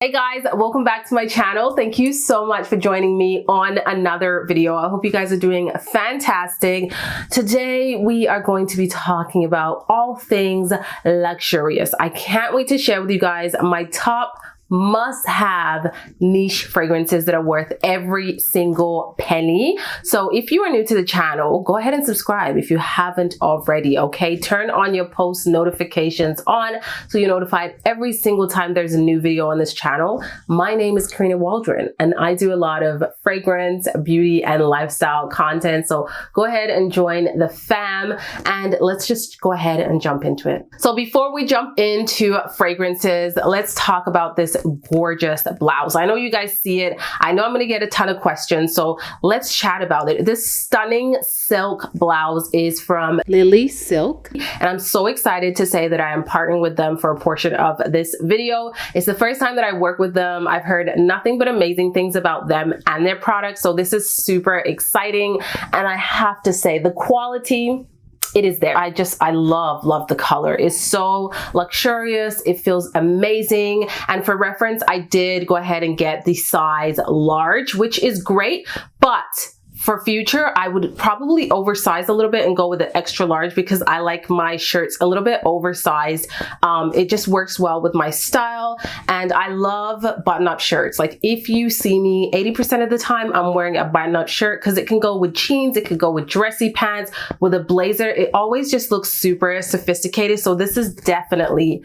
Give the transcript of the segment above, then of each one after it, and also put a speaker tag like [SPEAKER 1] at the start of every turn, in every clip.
[SPEAKER 1] Hey guys, welcome back to my channel. Thank you so much for joining me on another video. I hope you guys are doing fantastic. Today we are going to be talking about all things luxurious. I can't wait to share with you guys my top must-have niche fragrances that are worth every single penny. So if you are new to the channel, go ahead and subscribe if you haven't already, okay? Turn on your post notifications on so you're notified every single time there's a new video on this channel. My name is Karina Waldron and I do a lot of fragrance, beauty, and lifestyle content. So go ahead and join the fam and let's just go ahead and jump into it. So before we jump into fragrances, let's talk about this gorgeous blouse. I know you guys see it. I know I'm going to get a ton of questions, so let's chat about it. This stunning silk blouse is from Lily Silk, and I'm so excited to say that I am partnering with them for a portion of this video. It's the first time that I work with them. I've heard nothing but amazing things about them and their products, so this is super exciting. And I have to say, the quality, it is there. I love the color. It's so luxurious. It feels amazing. And for reference, I did go ahead and get the size large, which is great, but for future, I would probably oversize a little bit and go with the extra large because I like my shirts a little bit oversized. It just works well with my style, and I love button-up shirts. Like if you see me 80% of the time, I'm wearing a button-up shirt because it can go with jeans, it could go with dressy pants, with a blazer. It always just looks super sophisticated. So this is definitely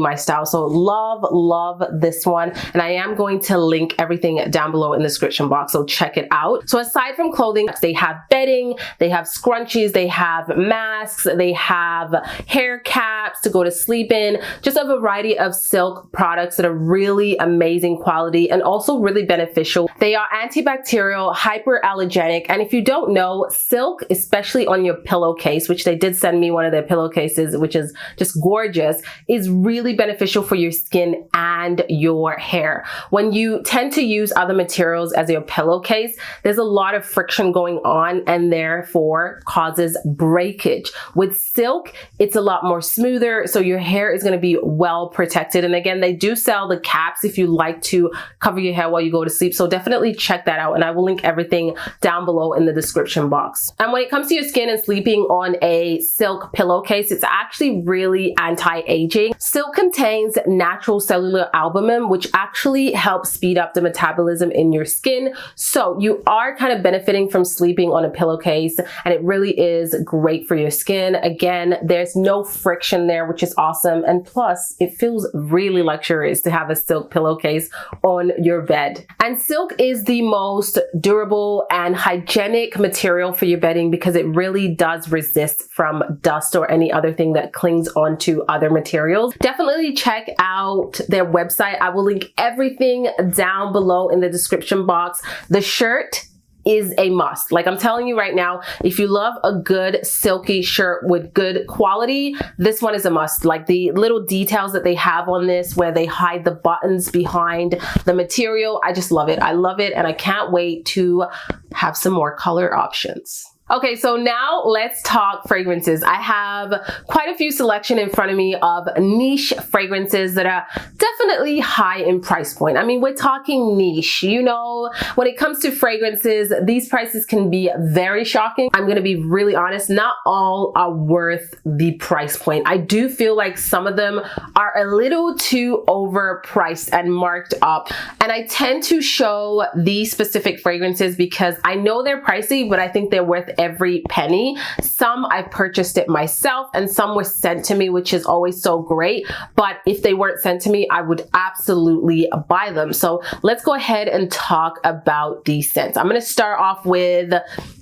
[SPEAKER 1] my style. So love this one, and I am going to link everything down below in the description box, so check it out. So aside from clothing, they have bedding, they have scrunchies, they have masks, they have hair caps to go to sleep in, just a variety of silk products that are really amazing quality and also really beneficial. They are antibacterial, hyperallergenic, and if you don't know, silk, especially on your pillowcase, which they did send me one of their pillowcases, which is just gorgeous, is really beneficial for your skin and your hair. When you tend to use other materials as your pillowcase, there's a lot of friction going on and therefore causes breakage. With silk, it's a lot more smoother, so your hair is going to be well protected. And again, they do sell the caps if you like to cover your hair while you go to sleep, so definitely check that out, and I will link everything down below in the description box. And when it comes to your skin and sleeping on a silk pillowcase, it's actually really anti-aging. Silk contains natural cellular albumin, which actually helps speed up the metabolism in your skin. So you are kind of benefiting from sleeping on a pillowcase, and it really is great for your skin. Again, there's no friction there, which is awesome. And plus, it feels really luxurious to have a silk pillowcase on your bed. And silk is the most durable and hygienic material for your bedding because it really does resist from dust or any other thing that clings onto other materials. Definitely check out their website. I will link everything down below in the description box. The shirt is a must. Like I'm telling you right now, if you love a good silky shirt with good quality, this one is a must. Like the little details that they have on this where they hide the buttons behind the material, I just love it. I love it, and I can't wait to have some more color options. Okay, so now let's talk fragrances. I have quite a few selection in front of me of niche fragrances that are definitely high in price point. I mean, we're talking niche. You know, when it comes to fragrances, these prices can be very shocking. I'm gonna be really honest, not all are worth the price point. I do feel like some of them are a little too overpriced and marked up. And I tend to show these specific fragrances because I know they're pricey, but I think they're worth every penny. Some I purchased it myself and some were sent to me, which is always so great. But if they weren't sent to me, I would absolutely buy them. So let's go ahead and talk about these scents. I'm going to start off with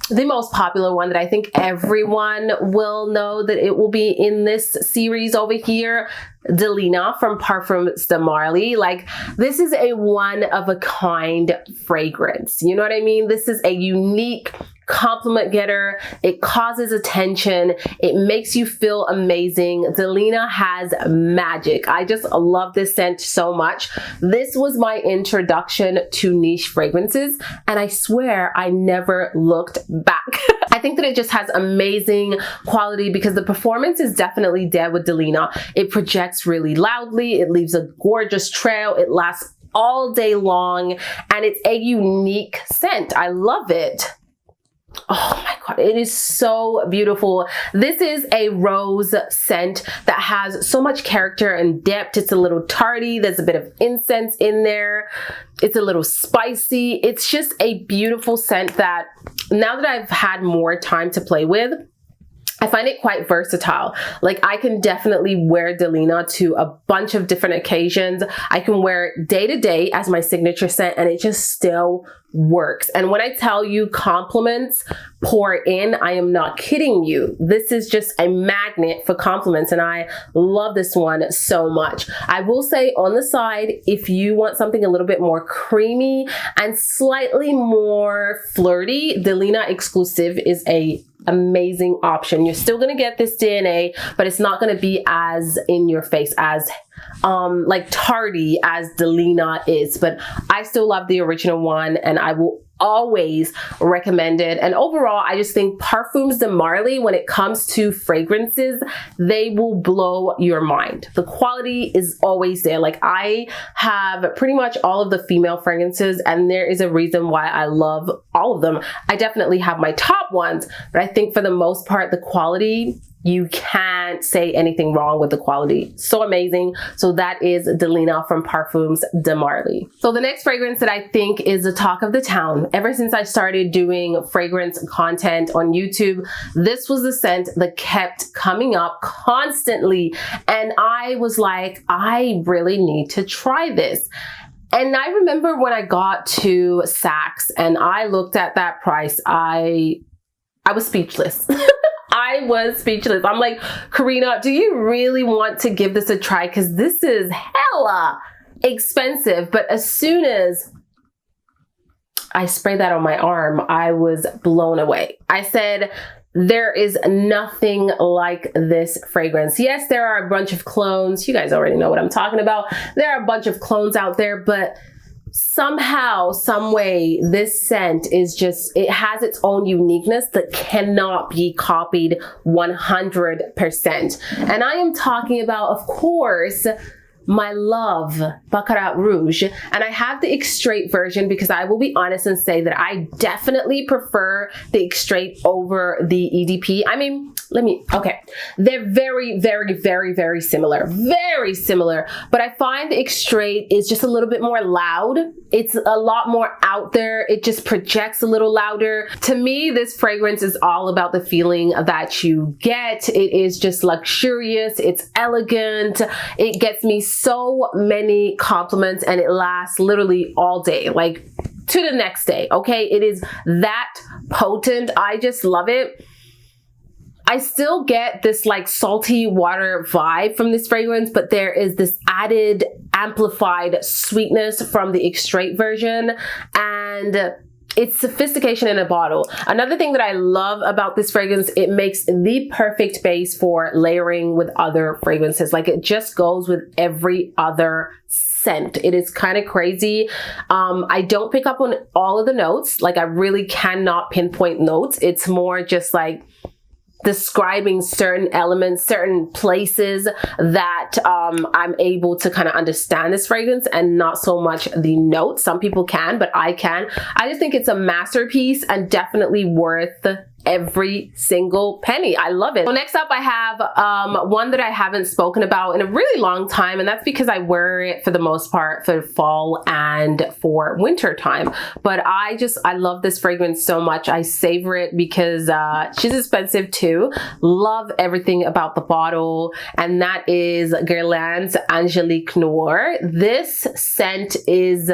[SPEAKER 1] the most popular one that I think everyone will know that it will be in this series over here. Delena from Perfumes de Marly. Like, this is a one-of-a-kind fragrance. You know what I mean? This is a unique compliment getter. It causes attention. It makes you feel amazing. Delena has magic. I just love this scent so much. This was my introduction to niche fragrances, and I swear I never looked back. I think that it just has amazing quality because the performance is definitely there with Delena. It projects projects really loudly. It leaves a gorgeous trail. It lasts all day long, and it's a unique scent. I love it. Oh my God, it is so beautiful. This is a rose scent that has so much character and depth. It's a little tarty. There's a bit of incense in there. It's a little spicy. It's just a beautiful scent that now that I've had more time to play with, I find it quite versatile. Like, I can definitely wear Delena to a bunch of different occasions. I can wear it day to day as my signature scent, and it just still works. And when I tell you compliments pour in, I am not kidding you. This is just a magnet for compliments, and I love this one so much. I will say on the side, if you want something a little bit more creamy and slightly more flirty, Delena exclusive is a amazing option. You're still gonna get this DNA, but it's not gonna be as in your face, as like tardy as Delena is. But I still love the original one, and I will always recommend it. And overall, I just think Perfumes de Marly, when it comes to fragrances, they will blow your mind. The quality is always there. Like, I have pretty much all of the female fragrances, and there is a reason why I love all of them. I definitely have my top ones, but I think for the most part, the quality, you can't say anything wrong with the quality. So amazing. So that is Delena from Perfumes de Marly. So the next fragrance that I think is the talk of the town, ever since I started doing fragrance content on YouTube, this was the scent that kept coming up constantly. And I was like, I really need to try this. And I remember when I got to Saks and I looked at that price, I was speechless. I was speechless. I'm like, Karina, do you really want to give this a try? Because this is hella expensive. But as soon as I sprayed that on my arm, I was blown away. I said, there is nothing like this fragrance. Yes, there are a bunch of clones. You guys already know what I'm talking about. There are a bunch of clones out there, but somehow, some way, this scent is just, it has its own uniqueness that cannot be copied 100%. And I am talking about, of course, my love, Baccarat Rouge. And I have the extrait version because I will be honest and say that I definitely prefer the extrait over the EDP. I mean, okay. They're very, very, very, very similar. Very similar. But I find the extrait is just a little bit more loud. It's a lot more out there. It just projects a little louder. To me, this fragrance is all about the feeling that you get. It is just luxurious. It's elegant. It gets me so many compliments, and it lasts literally all day, like to the next day. Okay, it is that potent. I just love it. I still get this like salty water vibe from this fragrance, but there is this added amplified sweetness from the extrait version, and it's sophistication in a bottle. Another thing that I love about this fragrance, it makes the perfect base for layering with other fragrances. Like, it just goes with every other scent. It is kind of crazy. I don't pick up on all of the notes. Like, I really cannot pinpoint notes. It's more just like describing certain elements, certain places that I'm able to kind of understand this fragrance, and not so much the notes. Some people can, but I can. I just think it's a masterpiece and definitely worth every single penny. I love it. So next up, I have one that I haven't spoken about in a really long time, and that's because I wear it for the most part for fall and for winter time. But I love this fragrance so much. I savor it because she's expensive too. Love everything about the bottle, and that is Guerlain's Angelique Noir. This scent is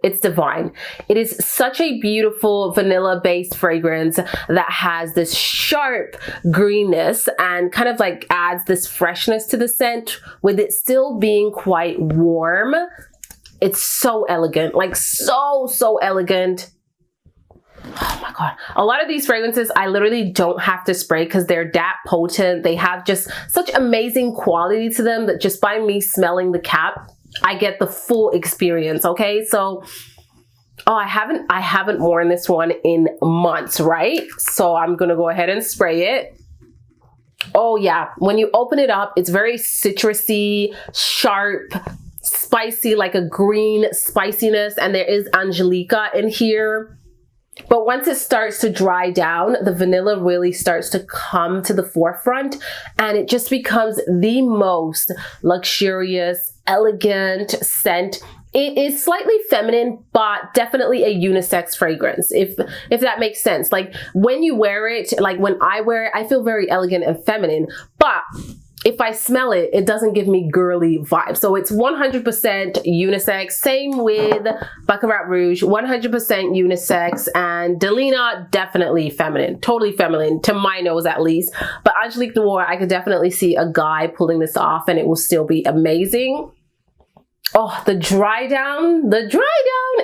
[SPEAKER 1] it's divine. It is such a beautiful vanilla-based fragrance that has this sharp greenness and kind of like adds this freshness to the scent with it still being quite warm. It's so elegant, like so elegant. Oh my God. A lot of these fragrances, I literally don't have to spray because they're that potent. They have just such amazing quality to them that just by me smelling the cap, I get the full experience. Okay, so I haven't worn this one in months, right? So I'm gonna go ahead and spray it. Oh yeah, when you open it up, it's very citrusy, sharp, spicy, like a green spiciness, and there is Angelica in here. But once it starts to dry down, the vanilla really starts to come to the forefront, and it just becomes the most luxurious, elegant scent. It is slightly feminine, but definitely a unisex fragrance, if that makes sense. Like when you wear it, like when I wear it, I feel very elegant and feminine, but if I smell it, it doesn't give me girly vibes. So it's 100% unisex. Same with Baccarat Rouge, 100% unisex. And Delena, definitely feminine, totally feminine, to my nose at least. But Angelique Noir, I could definitely see a guy pulling this off and it will still be amazing. Oh, the dry down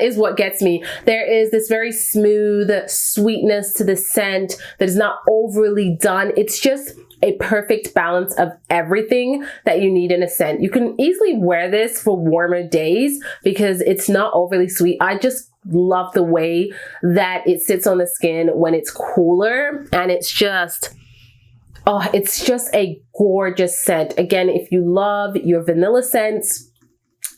[SPEAKER 1] is what gets me. There is this very smooth sweetness to the scent that is not overly done. It's just a perfect balance of everything that you need in a scent. You can easily wear this for warmer days because it's not overly sweet. I just love the way that it sits on the skin when it's cooler, and it's just, oh, it's just a gorgeous scent. Again, if you love your vanilla scents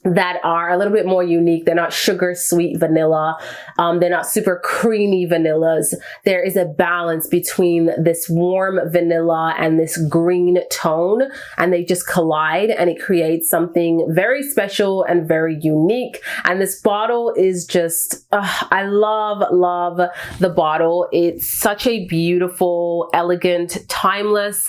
[SPEAKER 1] that are a little bit more unique, they're not sugar sweet vanilla, they're not super creamy vanillas. There is a balance between this warm vanilla and this green tone, and they just collide and it creates something very special and very unique. And this bottle is just, I love the bottle. It's such a beautiful, elegant, timeless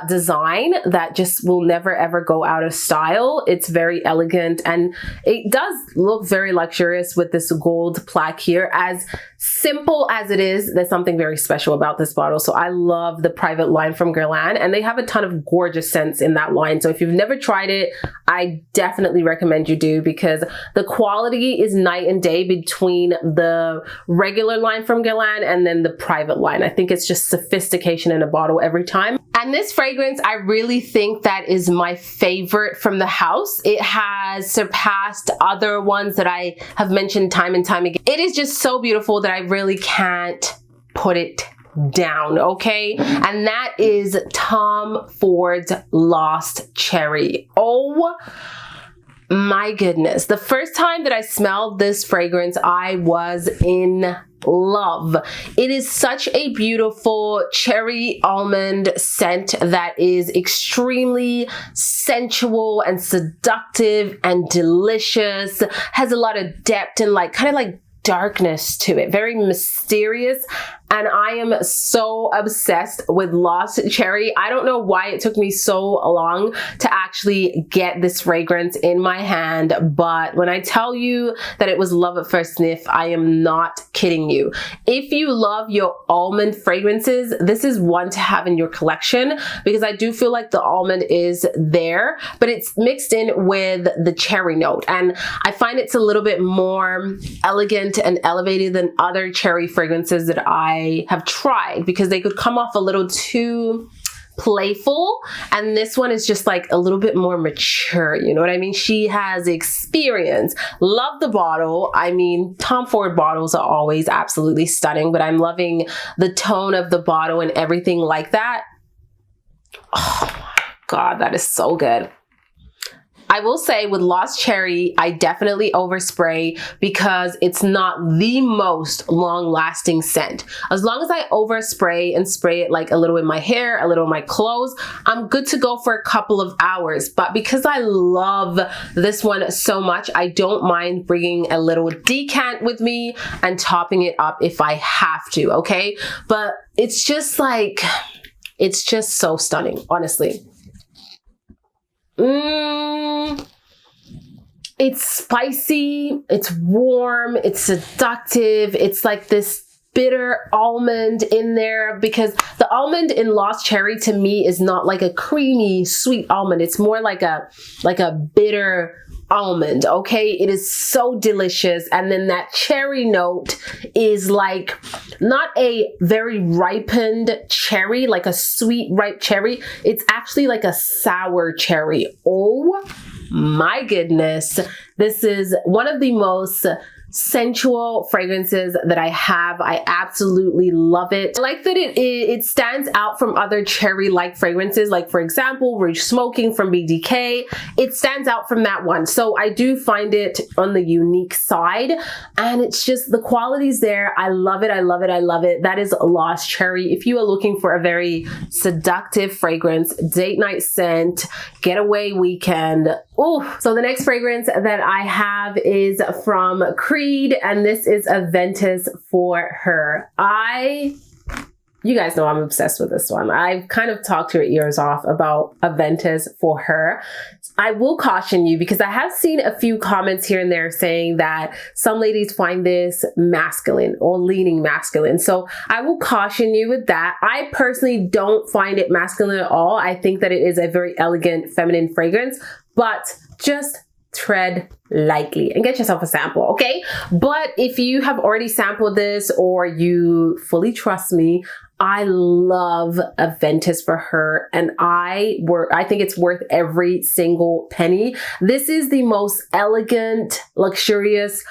[SPEAKER 1] design that just will never ever go out of style. It's very elegant, and it does look very luxurious with this gold plaque here. As simple as it is, there's something very special about this bottle. So I love the private line from Guerlain, and they have a ton of gorgeous scents in that line. So if you've never tried it, I definitely recommend you do, because the quality is night and day between the regular line from Guerlain and then the private line. I think it's just sophistication in a bottle every time. And this fragrance, I really think that is my favorite from the house. It has surpassed other ones that I have mentioned time and time again. It is just so beautiful that I really can't put it down, okay? And that is Tom Ford's Lost Cherry. Oh my goodness. The first time that I smelled this fragrance, I was in love. It is such a beautiful cherry almond scent that is extremely sensual and seductive and delicious, has a lot of depth and like kind of like darkness to it, very mysterious. And I am so obsessed with Lost Cherry. I don't know why it took me so long to actually get this fragrance in my hand, but when I tell you that it was love at first sniff, I am not kidding you. If you love your almond fragrances, this is one to have in your collection, because I do feel like the almond is there, but it's mixed in with the cherry note. And I find it's a little bit more elegant and elevated than other cherry fragrances that I have tried, because they could come off a little too playful, and this one is just like a little bit more mature, you know what I mean? She has experience. Love the bottle. I mean, Tom Ford bottles are always absolutely stunning, but I'm loving the tone of the bottle and everything like that. Oh my God, that is so good. I will say with Lost Cherry, I definitely overspray because it's not the most long-lasting scent. As long as I overspray and spray it like a little in my hair, a little in my clothes, I'm good to go for a couple of hours. But because I love this one so much, I don't mind bringing a little decant with me and topping it up if I have to, okay? But it's just like, it's just so stunning, honestly. It's spicy, it's warm, it's seductive, it's like this bitter almond in there, because the almond in Lost Cherry to me is not like a creamy sweet almond. It's more like a bitter almond, okay? It is so delicious. And then that cherry note is like not a very ripened cherry, like a sweet ripe cherry. It's actually like a sour cherry. Oh my goodness. This is one of the most sensual fragrances that I have. I absolutely love it. I like that it stands out from other cherry-like fragrances, like for example, Rouge Smoking from BDK. It stands out from that one. So I do find it on the unique side, and it's just the quality's there. I love it. I love it. I love it. That is Lost Cherry. If you are looking for a very seductive fragrance, date night scent, getaway weekend. Oh, so the next fragrance that I have is from Creed, and this is Aventis For Her. You guys know I'm obsessed with this one. I've kind of talked your ears off about Aventis For Her. I will caution you because I have seen a few comments here and there saying that some ladies find this masculine or leaning masculine. So I will caution you with that. I personally don't find it masculine at all. I think that it is a very elegant feminine fragrance, but just tread lightly and get yourself a sample, okay? But if you have already sampled this or you fully trust me, I love Aventis For Her, and I think it's worth every single penny. This is the most elegant, luxurious,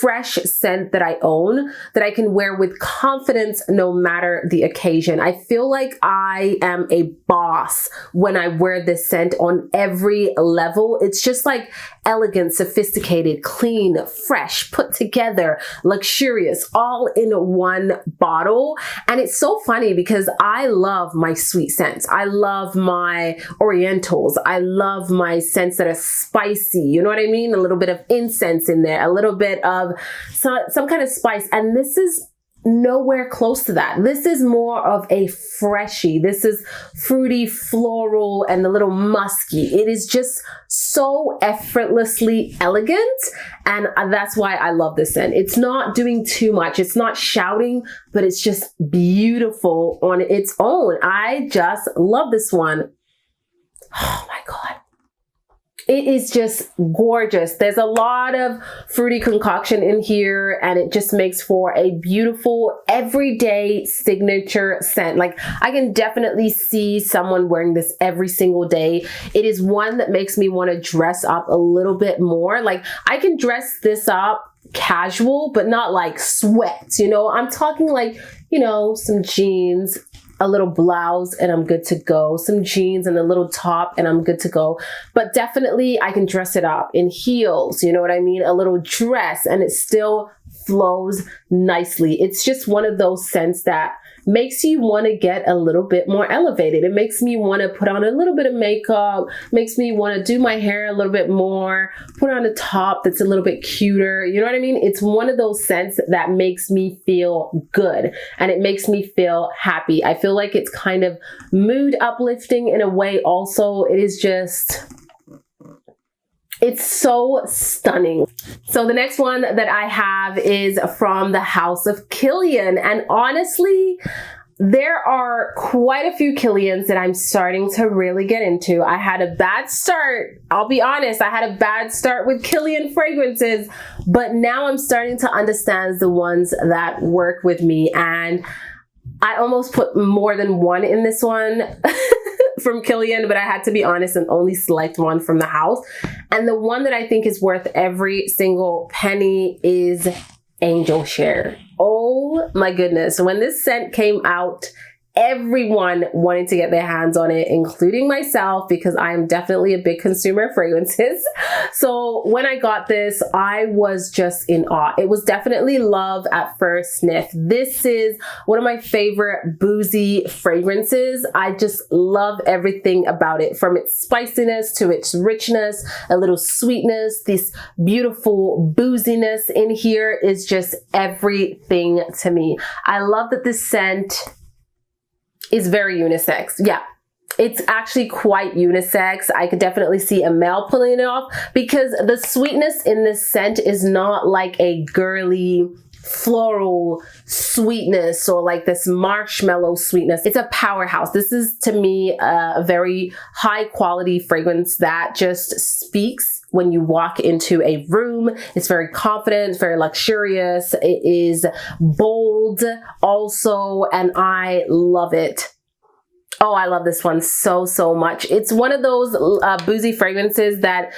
[SPEAKER 1] fresh scent that I own, that I can wear with confidence no matter the occasion. I feel like I am a boss when I wear this scent on every level. It's just like elegant, sophisticated, clean, fresh, put together, luxurious, all in one bottle. And it's so funny because I love my sweet scents. I love my orientals. I love my scents that are spicy. You know what I mean? A little bit of incense in there, a little bit of some kind of spice. And this is nowhere close to that. This is more of a freshie. This is fruity, floral, and a little musky. It is just so effortlessly elegant, and that's why I love this scent. It's not doing too much. It's not shouting, but it's just beautiful on its own. I just love this one. Oh my God. It is just gorgeous. There's a lot of fruity concoction in here, and it just makes for a beautiful everyday signature scent. Like, I can definitely see someone wearing this every single day. It is one that makes me want to dress up a little bit more. Like, I can dress this up casual, but not like sweats, you know? I'm talking like, you know, some jeans, a little blouse, and I'm good to go. Some jeans and a little top, and I'm good to go. But definitely I can dress it up in heels, you know what I mean? A little dress, and it still flows nicely. It's just one of those scents that makes you want to get a little bit more elevated. It makes me want to put on a little bit of makeup, makes me want to do my hair a little bit more, put on a top that's a little bit cuter. You know what I mean? It's one of those scents that makes me feel good, and it makes me feel happy. I feel like it's kind of mood uplifting in a way also. It is just, it's so stunning. So the next one that I have is from the House of Kilian. And honestly, there are quite a few Kilians that I'm starting to really get into. I had a bad start. I'll be honest, I had a bad start with Kilian fragrances, but now I'm starting to understand the ones that work with me. And I almost put more than one in this one from Kilian, but I had to be honest and only select one from the house. And the one that I think is worth every single penny is Angel Share. Oh my goodness. When this scent came out, everyone wanted to get their hands on it, including myself, because I am definitely a big consumer of fragrances. So when I got this, I was just in awe. It was definitely love at first sniff. This is one of my favorite boozy fragrances. I just love everything about it, from its spiciness to its richness, a little sweetness. This beautiful booziness in here is just everything to me. I love that this scent is very unisex. Yeah, it's actually quite unisex. I could definitely see a male pulling it off, because the sweetness in this scent is not like a girly floral sweetness or like this marshmallow sweetness. It's a powerhouse. This is, to me, a very high quality fragrance that just speaks when you walk into a room. It's very confident, very luxurious. It is bold also, and I love it. Oh, I love this one so, so much. It's one of those boozy fragrances that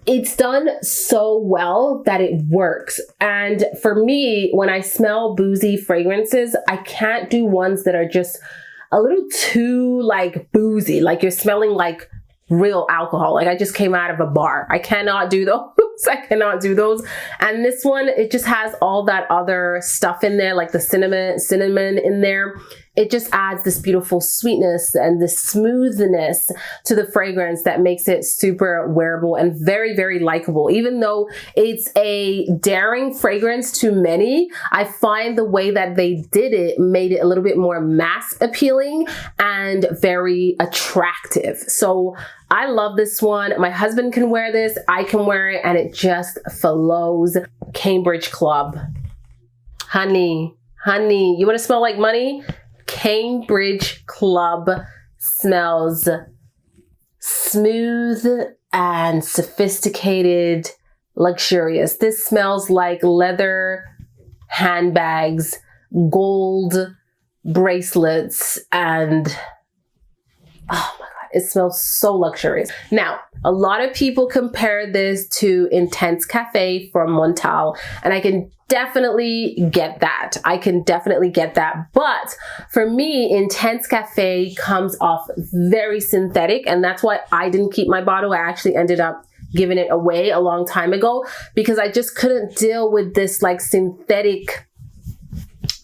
[SPEAKER 1] it's done so well that it works. And for me, when I smell boozy fragrances, I can't do ones that are just a little too like boozy, like you're smelling like real alcohol. Like I just came out of a bar. I cannot do those. I cannot do those. And this one, it just has all that other stuff in there, like the cinnamon in there. It just adds this beautiful sweetness and this smoothness to the fragrance that makes it super wearable and very, very likable. Even though it's a daring fragrance to many, I find the way that they did it made it a little bit more mass appealing and very attractive. So I love this one. My husband can wear this, I can wear it, and it just flows. Cambridge Club. Honey, you want to smell like money? Cambridge Club smells smooth and sophisticated, luxurious. This smells like leather handbags, gold bracelets, and oh my God, it smells so luxurious. Now, a lot of people compare this to Intense Cafe from Montal, and I can definitely get that. I can definitely get that. But for me, Intense Cafe comes off very synthetic, and that's why I didn't keep my bottle. I actually ended up giving it away a long time ago because I just couldn't deal with this like synthetic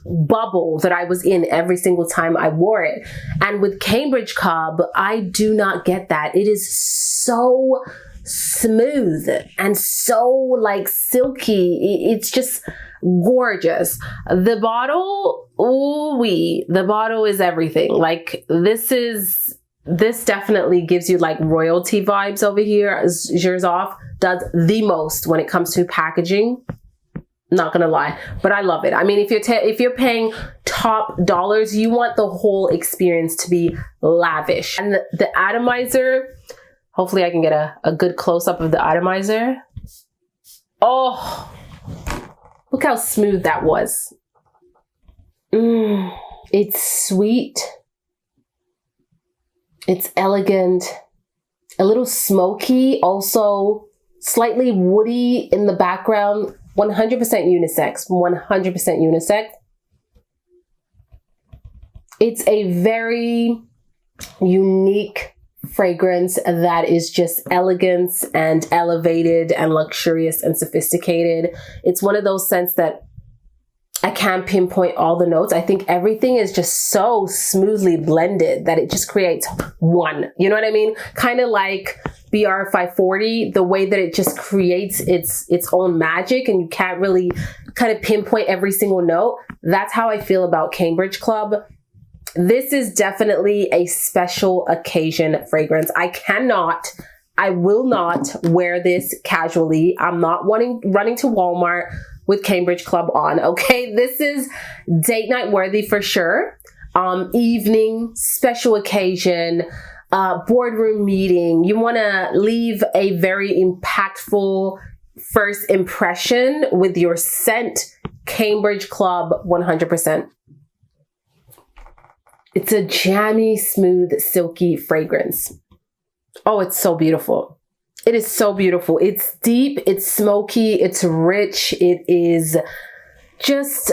[SPEAKER 1] bubble that I was in every single time I wore it. And with Cambridge Club, I do not get that. It is so smooth and so like silky. It's just gorgeous. The bottle, ooh-wee, the bottle is everything. Like this definitely gives you like royalty vibes over here. Gerzoff does the most when it comes to packaging. Not gonna lie, but I love it. I mean, if you're paying top dollars, you want the whole experience to be lavish. And the atomizer, hopefully I can get a good close-up of the atomizer. Oh, look how smooth that was. It's sweet. It's elegant, a little smoky, also slightly woody in the background. 100% unisex, 100% unisex. It's a very unique fragrance that is just elegance and elevated and luxurious and sophisticated. It's one of those scents that I can't pinpoint all the notes. I think everything is just so smoothly blended that it just creates one. You know what I mean? Kind of like BR 540, the way that it just creates its own magic and you can't really kind of pinpoint every single note. That's how I feel about Cambridge Club. This is definitely a special occasion fragrance. I will not wear this casually. I'm not running to Walmart with Cambridge Club on, okay? This is date night worthy for sure. Evening, special occasion, boardroom meeting. You wanna leave a very impactful first impression with your scent. Cambridge Club, 100%. It's a jammy, smooth, silky fragrance. Oh, it's so beautiful. It is so beautiful. It's deep, it's smoky, it's rich. It is just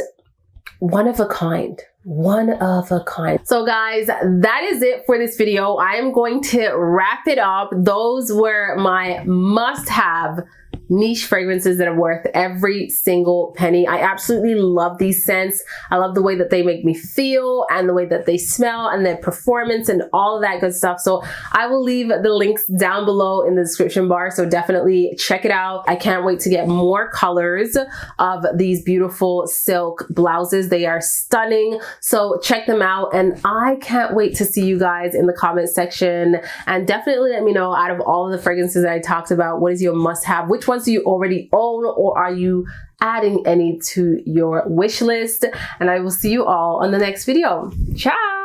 [SPEAKER 1] one of a kind. One of a kind. So guys, that is it for this video. I am going to wrap it up. Those were my must-have niche fragrances that are worth every single penny. I absolutely love these scents. I love the way that they make me feel and the way that they smell and their performance and all of that good stuff. So I will leave the links down below in the description bar. So definitely check it out. I can't wait to get more colors of these beautiful silk blouses. They are stunning. So check them out. And I can't wait to see you guys in the comment section. And definitely let me know, out of all of the fragrances that I talked about, what is your must-have? Which ones do you already own, or are you adding any to your wish list? And I will see you all on the next video. Ciao!